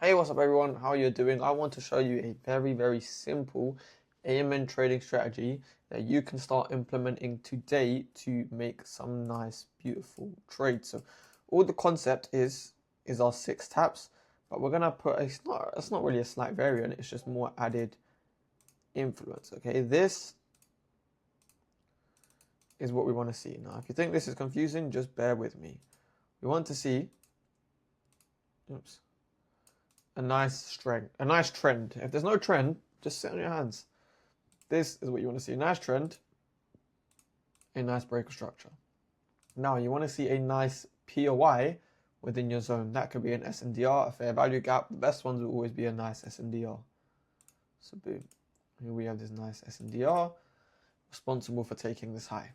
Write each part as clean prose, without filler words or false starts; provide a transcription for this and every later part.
Hey, what's up everyone? How are you doing? I want to show you a very simple AMN trading strategy that you can start implementing today to make some nice, beautiful trades. So all the concept is our 6 taps, but we're gonna put it's not really a slight variant, it's just more added influence. Okay, this is what we want to see. Now, if you think this is confusing, just bear with me. We want to see a nice trend. If there's no trend, just sit on your hands. This is what you want to see. A nice trend, a nice breaker structure. Now you want to see a nice POI within your zone. That could be an SNDR, a fair value gap. The best ones will always be a nice SNDR. So boom. Here we have this nice SNDR responsible for taking this high.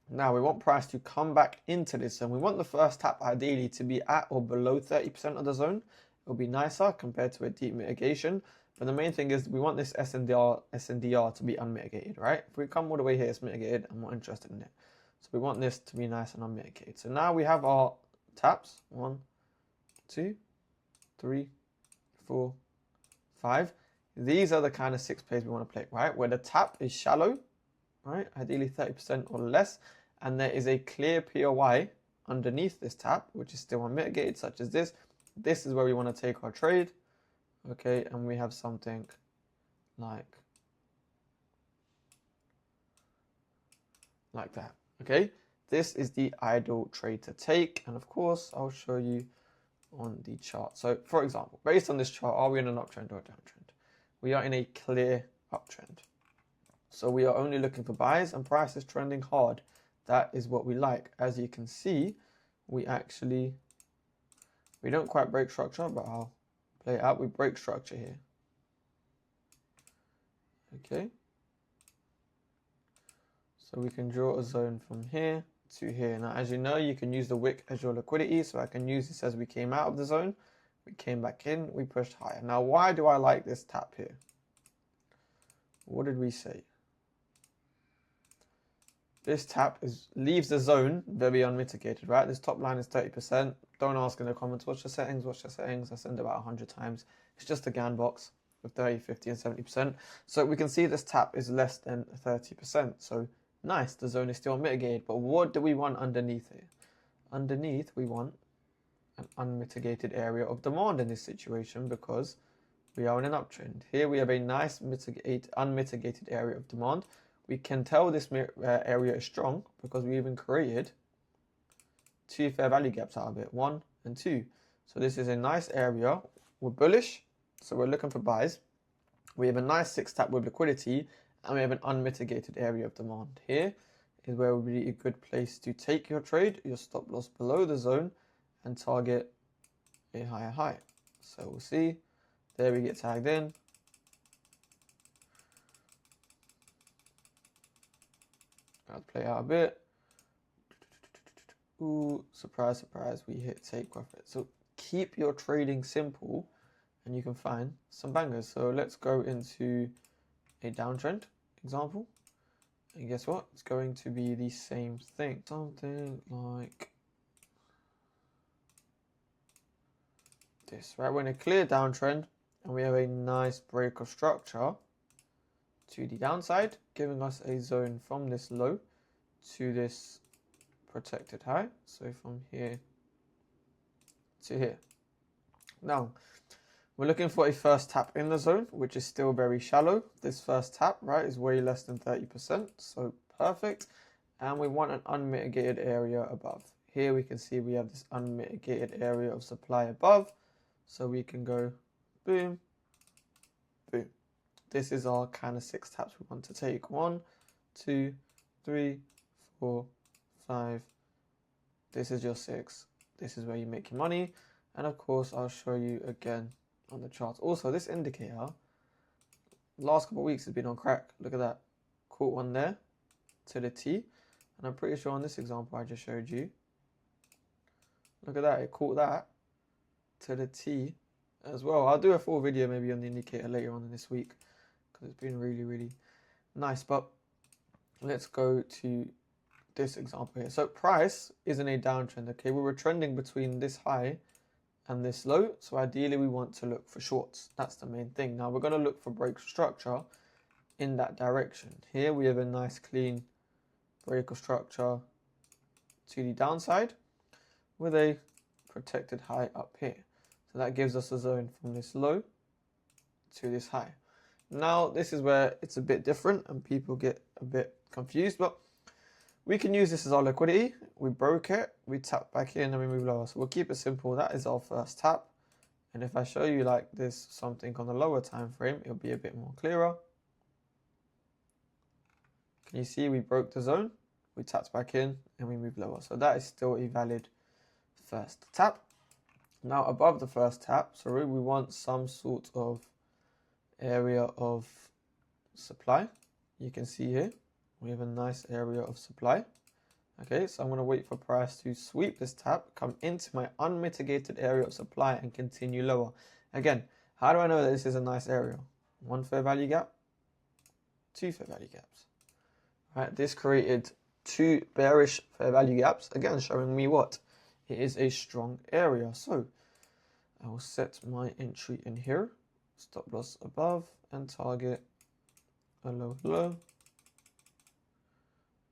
Now we want price to come back into this, and we want the first tap ideally to be at or below 30% of the zone. It'll be nicer compared to a deep mitigation. But the main thing is we want this SNDR to be unmitigated, right? If we come all the way here, it's mitigated. I'm not interested in it. So we want this to be nice and unmitigated. So now we have our taps. 1, 2, 3, 4, 5. These are the kind of 6 plays we want to play, right? Where the tap is shallow, right? Ideally 30% or less. And there is a clear POI underneath this tap, which is still unmitigated, such as this. This is where we want to take our trade. Okay, and we have something like that. Okay, this is the ideal trade to take, and of course I'll show you on the chart. So for example, based on this chart, are we in an uptrend or a downtrend? We are in a clear uptrend, so we are only looking for buys, and price is trending hard. That is what we like. As you can see, we don't quite break structure, but I'll play it out. We break structure here. Okay. So we can draw a zone from here to here. Now, as you know, you can use the wick as your liquidity. So I can use this as we came out of the zone. We came back in, we pushed higher. Now, why do I like this tap here? What did we say? This tap leaves the zone very unmitigated, right? This top line is 30%. Don't ask in the comments, what's your settings? What's your settings? I send it about 100 times. It's just a GAN box with 30, 50, and 70%. So we can see this tap is less than 30%. So nice, the zone is still unmitigated. But what do we want underneath here? Underneath, we want an unmitigated area of demand in this situation because we are in an uptrend. Here we have a nice unmitigated area of demand. We can tell this area is strong because we even created 2 fair value gaps out of it, 1 and 2. So this is a nice area. We're bullish, so we're looking for buys. We have a nice 6 tap with liquidity, and we have an unmitigated area of demand. Here is where would be a good place to take your trade, your stop loss below the zone, and target a higher high. So we'll see. There we get tagged in. I'll play out a bit. Ooh, surprise, surprise, we hit take profit. So keep your trading simple and you can find some bangers. So let's go into a downtrend example. And guess what? It's going to be the same thing. Something like this, right? We're in a clear downtrend and we have a nice break of structure to the downside, giving us a zone from this low to this protected high. So from here to here. Now, we're looking for a first tap in the zone, which is still very shallow. This first tap, right, is way less than 30%. So perfect. And we want an unmitigated area above. Here we can see we have this unmitigated area of supply above. So we can go boom, boom. This is our kind of 6 taps we want to take. 1, 2, 3, 4, 5. This is your 6. This is where you make your money. And of course, I'll show you again on the charts. Also, this indicator, last couple of weeks has been on crack. Look at that. Caught one there to the T. And I'm pretty sure on this example I just showed you, look at that. It caught that to the T as well. I'll do a full video maybe on the indicator later on in this week because it's been really nice. But let's go to this example here. So price is in a downtrend. Okay, we were trending between this high and this low. So ideally we want to look for shorts. That's the main thing. Now we're going to look for break of structure in that direction. Here we have a nice clean break of structure to the downside with a protected high up here. So that gives us a zone from this low to this high. Now this is where it's a bit different and people get a bit confused, but we can use this as our liquidity. We broke it, we tap back in and we move lower. So we'll keep it simple. That is our first tap. And if I show you like this, something on the lower time frame, it'll be a bit more clearer. Can you see we broke the zone? We tapped back in and we move lower. So that is still a valid first tap. Now above the first tap, sorry, we want some sort of area of supply. You can see here we have a nice area of supply. Okay, so I'm going to wait for price to sweep this tap, come into my unmitigated area of supply and continue lower. Again, how do I know that this is a nice area? One fair value gap, two fair value gaps. All right, this created two bearish fair value gaps, again showing me what? It is a strong area. So I will set my entry in here, stop loss above and target a low low.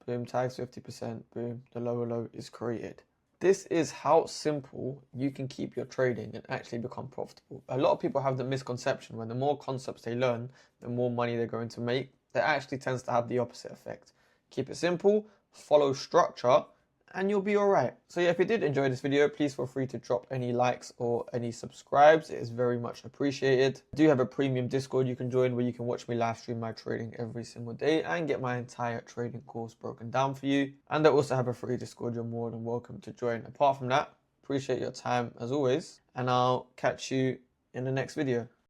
Boom, tags 50%, boom, the lower low is created. This is how simple you can keep your trading and actually become profitable. A lot of people have the misconception when the more concepts they learn, the more money they're going to make. That actually tends to have the opposite effect. Keep it simple, follow structure, and you'll be alright. So yeah, if you did enjoy this video, please feel free to drop any likes or any subscribes. It is very much appreciated. I do have a premium Discord you can join where you can watch me live stream my trading every single day and get my entire trading course broken down for you. And I also have a free Discord you're more than welcome to join. Apart from that, appreciate your time as always, and I'll catch you in the next video.